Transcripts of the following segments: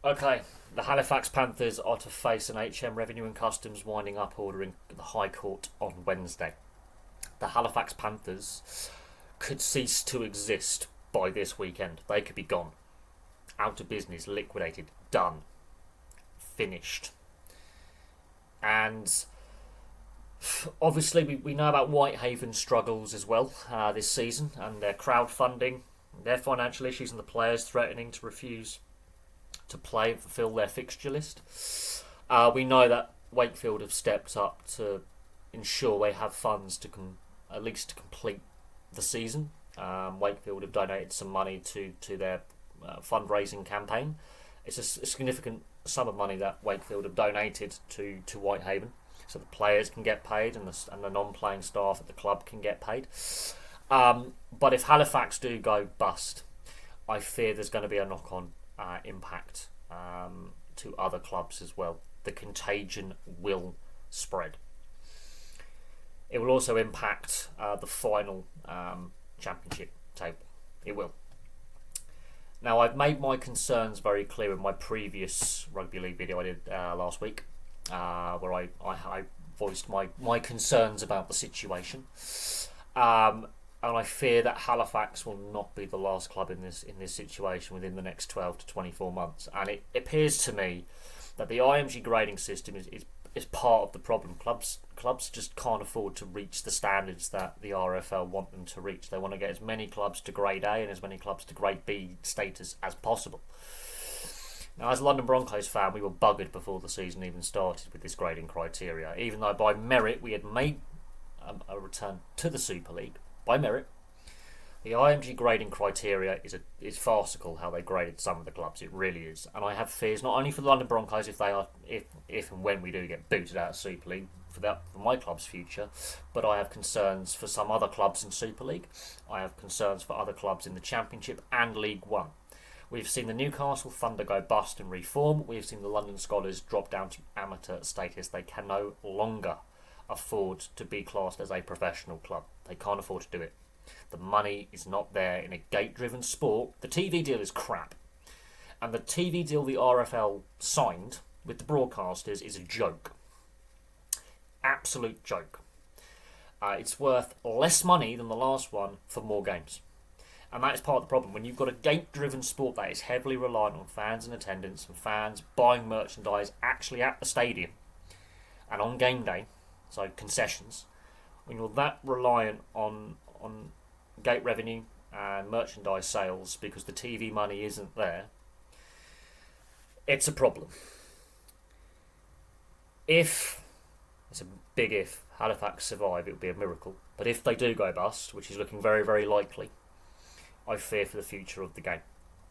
Okay, the Halifax Panthers are to face an HM Revenue and Customs winding up order in the High Court on Wednesday. The Halifax Panthers could cease to exist by this weekend. They could be gone. Out of business, liquidated, done, finished. And obviously, we know about Whitehaven's struggles as well this season, and their crowdfunding, their financial issues, and the players threatening to refuse to play and fulfil their fixture list. We know that Wakefield have stepped up to ensure they have funds to at least to complete the season. Wakefield have donated some money to their fundraising campaign. It's a significant sum of money that Wakefield have donated to Whitehaven, so the players can get paid and the non-playing staff at the club can get paid. But if Halifax do go bust, I fear there's going to be a knock-on impact to other clubs as well. The contagion will spread. It will also impact the final championship table. It will. Now, I've made my concerns very clear in my previous rugby league video I did last week, where I voiced my concerns about the situation. And I fear that Halifax will not be the last club in this situation within the next 12 to 24 months. And it appears to me that the IMG grading system is part of the problem. Clubs just can't afford to reach the standards that the RFL want them to reach. They want to get as many clubs to grade A and as many clubs to grade B status as possible. Now, as a London Broncos fan, we were buggered before the season even started with this grading criteria, even though by merit we had made a return to the Super League. By merit, the IMG grading criteria is farcical how they graded some of the clubs. It really is, and I have fears not only for the London Broncos if and when we do get booted out of Super League for my club's future, but I have concerns for some other clubs in Super League. I have concerns for other clubs in the Championship and League One. We've seen the Newcastle Thunder go bust and reform. We've seen the London Scholars drop down to amateur status. They can no longer afford to be classed as a professional club. They can't afford to do it. The money is not there in a gate-driven sport. The TV deal is crap. And the TV deal the RFL signed with the broadcasters is a joke. Absolute joke. It's worth less money than the last one for more games. And that is part of the problem. When you've got a gate-driven sport that is heavily reliant on fans and attendance and fans buying merchandise actually at the stadium and on game day, so concessions, when you're that reliant on gate revenue and merchandise sales because the TV money isn't there, it's a problem. If, it's a big if, Halifax survive, it would be a miracle. But if they do go bust, which is looking very, very likely, I fear for the future of the game.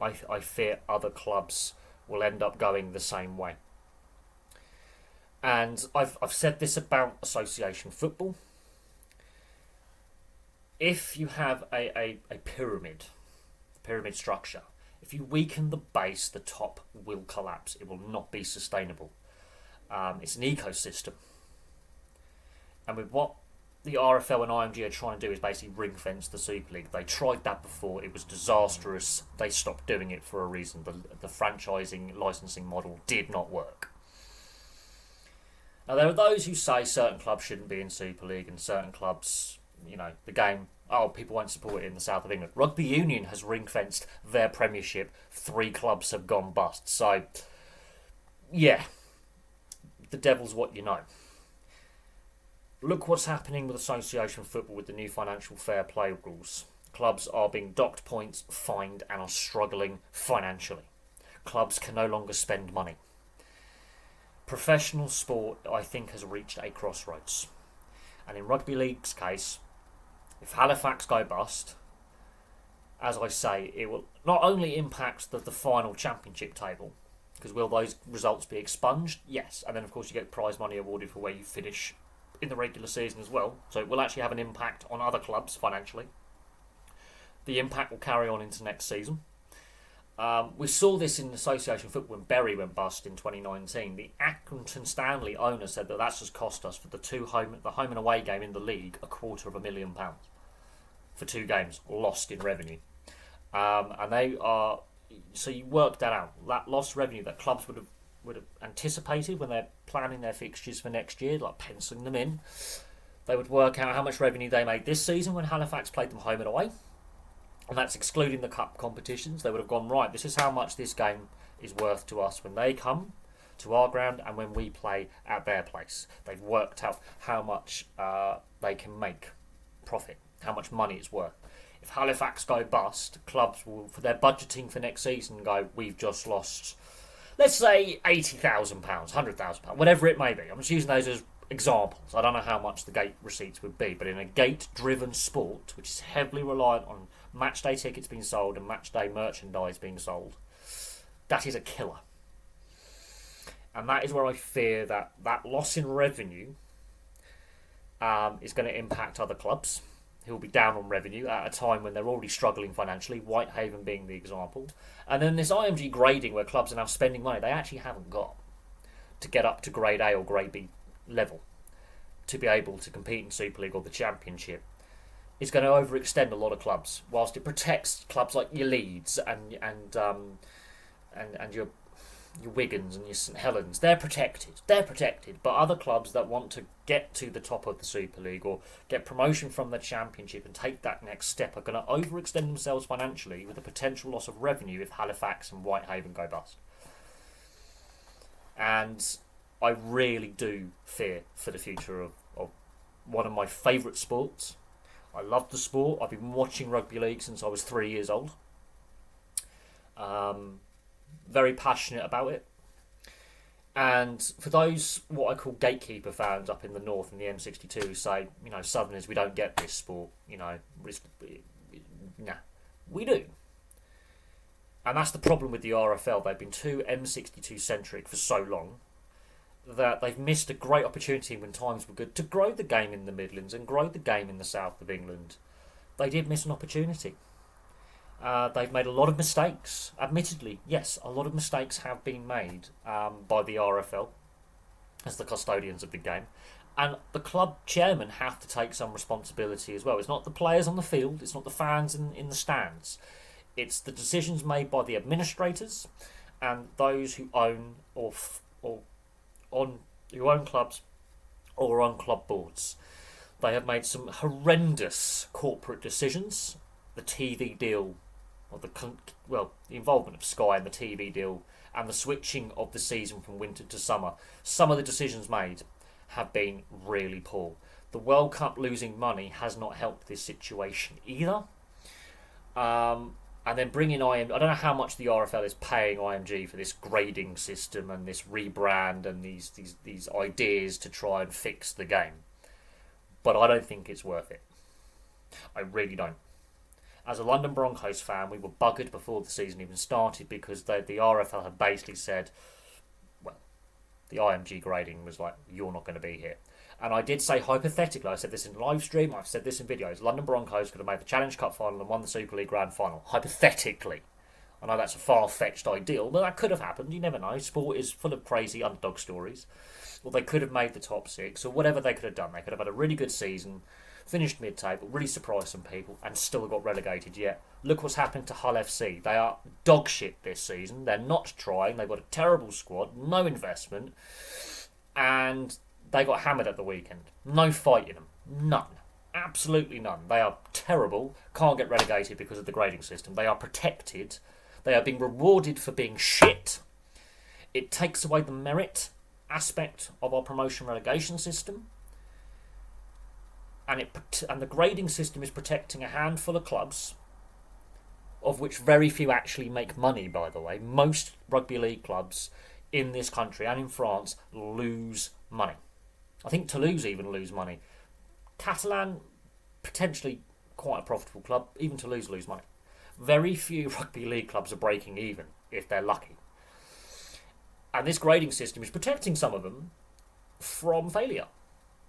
I fear other clubs will end up going the same way. And I've said this about association football. If you have a pyramid structure, if you weaken the base, the top will collapse. It will not be sustainable. It's an ecosystem. And with what the RFL and IMG are trying to do is basically ring fence the Super League. They tried that before. It was disastrous. They stopped doing it for a reason. The franchising licensing model did not work. Now, there are those who say certain clubs shouldn't be in Super League and certain clubs, the game, people won't support it in the south of England. Rugby Union has ring-fenced their premiership. 3 clubs have gone bust. So, yeah, the devil's what you know. Look what's happening with association football with the new financial fair play rules. Clubs are being docked points, fined, and are struggling financially. Clubs can no longer spend money. Professional sport, I think, has reached a crossroads. And in Rugby League's case, if Halifax go bust, as I say, it will not only impact the final championship table, because will those results be expunged? Yes. And then, of course, you get prize money awarded for where you finish in the regular season as well. So it will actually have an impact on other clubs financially. The impact will carry on into next season. We saw this in association football when Bury went bust in 2019. The Accrington Stanley owner said that that's just cost us for the home and away game in the league £250,000 for 2 games lost in revenue. And they are So you work that out. That lost revenue that clubs would have anticipated when they're planning their fixtures for next year, like penciling them in. They would work out how much revenue they made this season when Halifax played them home and away, and that's excluding the cup competitions. They would have gone, right, this is how much this game is worth to us when they come to our ground and when we play at their place. They've worked out how much they can make profit, how much money it's worth. If Halifax go bust, clubs will, for their budgeting for next season, go, we've just lost, let's say, £80,000, £100,000, whatever it may be. I'm just using those as examples. I don't know how much the gate receipts would be, but in a gate-driven sport, which is heavily reliant on match day tickets being sold and match day merchandise being sold, that is a killer. And that is where I fear that loss in revenue is going to impact other clubs who will be down on revenue at a time when they're already struggling financially, Whitehaven being the example. And then this IMG grading where clubs are now spending money they actually haven't got to get up to grade A or grade B level to be able to compete in Super League or the Championship is going to overextend a lot of clubs, whilst it protects clubs like your Leeds and your Wigans and your St Helens. They're protected, but other clubs that want to get to the top of the Super League or get promotion from the Championship and take that next step are going to overextend themselves financially with the potential loss of revenue if Halifax and Whitehaven go bust. And I really do fear for the future of one of my favourite sports. I love the sport. I've been watching rugby league since I was 3 years old. Very passionate about it. And for those what I call gatekeeper fans up in the north in the M62 who say, Southerners, we don't get this sport, nah, we do. And that's the problem with the RFL. They've been too M62 centric for so long that they've missed a great opportunity when times were good to grow the game in the Midlands and grow the game in the south of England. They did miss an opportunity. They've made a lot of mistakes. Admittedly, yes, a lot of mistakes have been made by the RFL as the custodians of the game. And the club chairman have to take some responsibility as well. It's not the players on the field, it's not the fans in the stands. It's the decisions made by the administrators and those who own who own clubs or on club boards. They have made some horrendous corporate decisions. The TV deal, or the involvement of Sky in the TV deal, and the switching of the season from winter to summer. Some of the decisions made have been really poor. The World Cup losing money has not helped this situation either. And then bringing IMG, I don't know how much the RFL is paying IMG for this grading system and this rebrand and these ideas to try and fix the game. But I don't think it's worth it. I really don't. As a London Broncos fan, we were buggered before the season even started because the RFL had basically said, well, the IMG grading was like, you're not going to be here. And I did say hypothetically, I said this in live stream, I've said this in videos, London Broncos could have made the Challenge Cup final and won the Super League Grand Final. Hypothetically. I know that's a far-fetched ideal, but that could have happened. You never know. Sport is full of crazy underdog stories. Or they could have made the top six, or whatever they could have done. They could have had a really good season, finished mid-table, really surprised some people, and still got relegated yet. Look what's happened to Hull FC. They are dog shit this season. They're not trying. They've got a terrible squad, no investment, and they got hammered at the weekend. No fight in them. None. Absolutely none. They are terrible. Can't get relegated because of the grading system. They are protected. They are being rewarded for being shit. It takes away the merit aspect of our promotion relegation system. And the grading system is protecting a handful of clubs, of which very few actually make money, by the way. Most rugby league clubs in this country and in France lose money. I think Toulouse even lose money. Catalan, potentially quite a profitable club. Even Toulouse lose money. Very few rugby league clubs are breaking even, if they're lucky. And this grading system is protecting some of them from failure,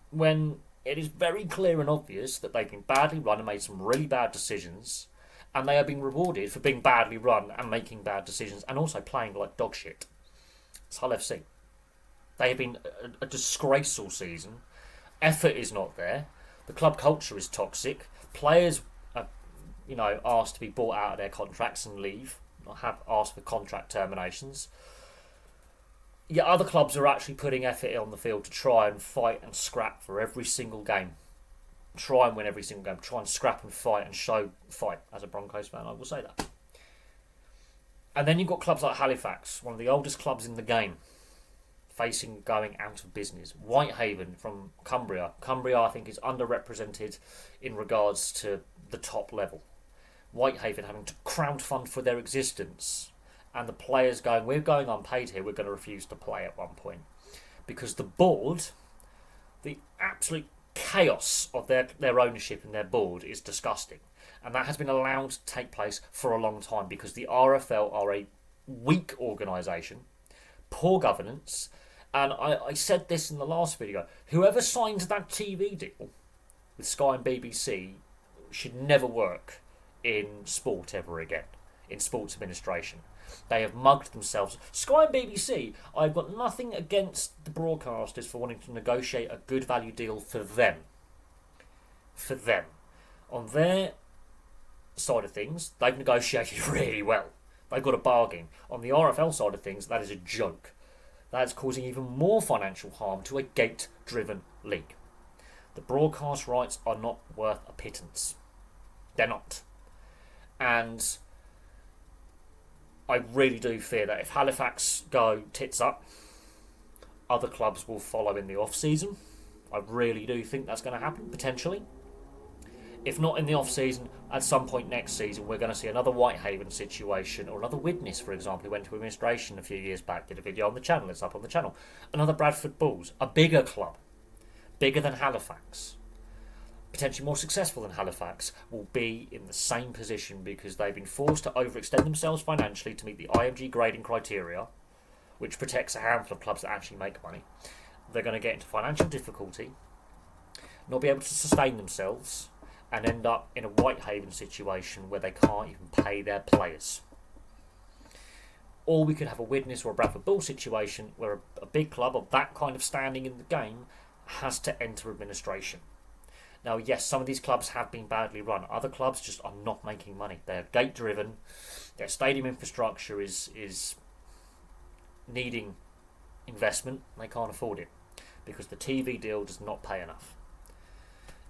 when it is very clear and obvious that they've been badly run and made some really bad decisions, and they are being rewarded for being badly run and making bad decisions and also playing like dog shit. It's Hull FC. They have been a disgraceful season. Effort is not there. The club culture is toxic. Players are, asked to be bought out of their contracts and leave. have asked for contract terminations. Yet other clubs are actually putting effort on the field to try and fight and scrap for every single game. Try and win every single game. Try and scrap and fight and show fight. As a Broncos fan, I will say that. And then you've got clubs like Halifax, one of the oldest clubs in the game, facing going out of business. Whitehaven from Cumbria. Cumbria, I think, is underrepresented in regards to the top level. Whitehaven having to crowdfund for their existence. And the players going, we're going unpaid here, we're going to refuse to play at one point. Because the board, the absolute chaos of their ownership and their board is disgusting. And that has been allowed to take place for a long time because the RFL are a weak organisation, poor governance, and I said this in the last video, whoever signed that TV deal with Sky and BBC should never work in sport ever again, in sports administration. They have mugged themselves. Sky and BBC, I've got nothing against the broadcasters for wanting to negotiate a good value deal for them. For them. On their side of things, they've negotiated really well. They've got a bargain. On the RFL side of things, that is a joke. That's causing even more financial harm to a gate-driven league. The broadcast rights are not worth a pittance. They're not. And I really do fear that if Halifax go tits up, other clubs will follow in the off-season. I really do think that's going to happen, potentially. If not in the off-season, at some point next season, we're going to see another Whitehaven situation, or another Widnes, for example, who went to administration a few years back, did a video on the channel, it's up on the channel. Another Bradford Bulls, a bigger club, bigger than Halifax, potentially more successful than Halifax, will be in the same position because they've been forced to overextend themselves financially to meet the IMG grading criteria, which protects a handful of clubs that actually make money. They're going to get into financial difficulty, not be able to sustain themselves, and end up in a Whitehaven situation where they can't even pay their players. Or we could have a Widnes or a Bradford Bull situation where a big club of that kind of standing in the game has to enter administration. Now, yes, some of these clubs have been badly run. Other clubs just are not making money. They're gate-driven. Their stadium infrastructure is needing investment. They can't afford it because the TV deal does not pay enough.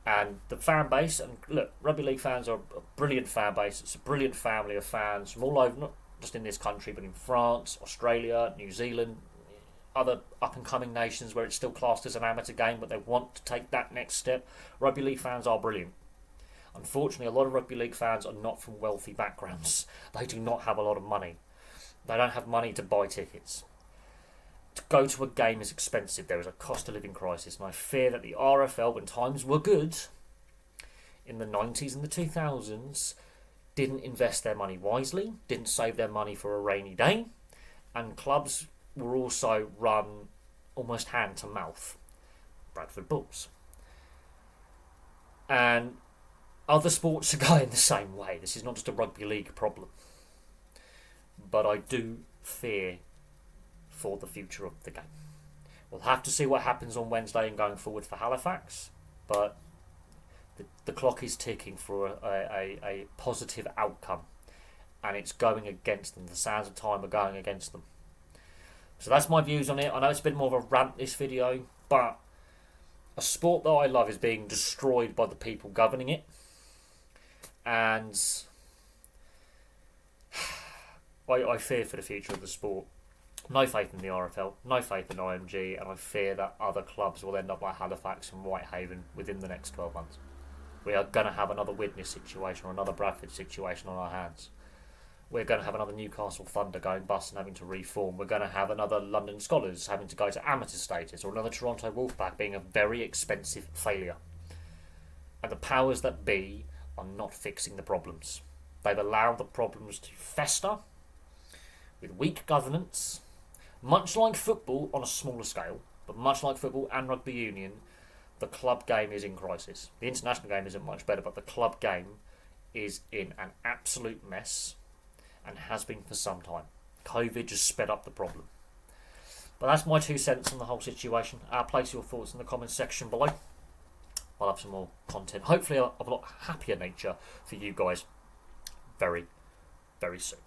And the fan base, and look, rugby league fans are a brilliant fan base. It's a brilliant family of fans from all over, not just in this country, but in France, Australia, New Zealand, other up-and-coming nations where it's still classed as an amateur game, but they want to take that next step. Rugby league fans are brilliant. Unfortunately, a lot of rugby league fans are not from wealthy backgrounds. They do not have a lot of money. They don't have money to buy tickets. To go to a game is expensive. There is a cost of living crisis, and I fear that the RFL, when times were good, in the 90s and the 2000s, didn't invest their money wisely, didn't save their money for a rainy day, and clubs were also run almost hand to mouth. Bradford Bulls. And other sports are going the same way. This is not just a rugby league problem. But I do fear for the future of the game. We'll have to see what happens on Wednesday and going forward for Halifax, but the clock is ticking for a positive outcome, and it's going against them. The sands of time are going against them. So that's my views on it. I know it's a bit more of a rant, this video, but a sport that I love is being destroyed by the people governing it, and I fear for the future of the sport. No faith in the RFL, no faith in IMG, and I fear that other clubs will end up like Halifax and Whitehaven within the next 12 months. We are going to have another Widnes situation or another Bradford situation on our hands. We're going to have another Newcastle Thunder going bust and having to reform. We're going to have another London Scholars having to go to amateur status, or another Toronto Wolfpack being a very expensive failure. And the powers that be are not fixing the problems. They've allowed the problems to fester with weak governance, much like football on a smaller scale, but much like football and rugby union, the club game is in crisis. The international game isn't much better, but the club game is in an absolute mess and has been for some time. COVID just sped up the problem. But that's my 2 cents on the whole situation. Place your thoughts in the comments section below. I'll have some more content, hopefully of a lot happier nature for you guys very, very soon.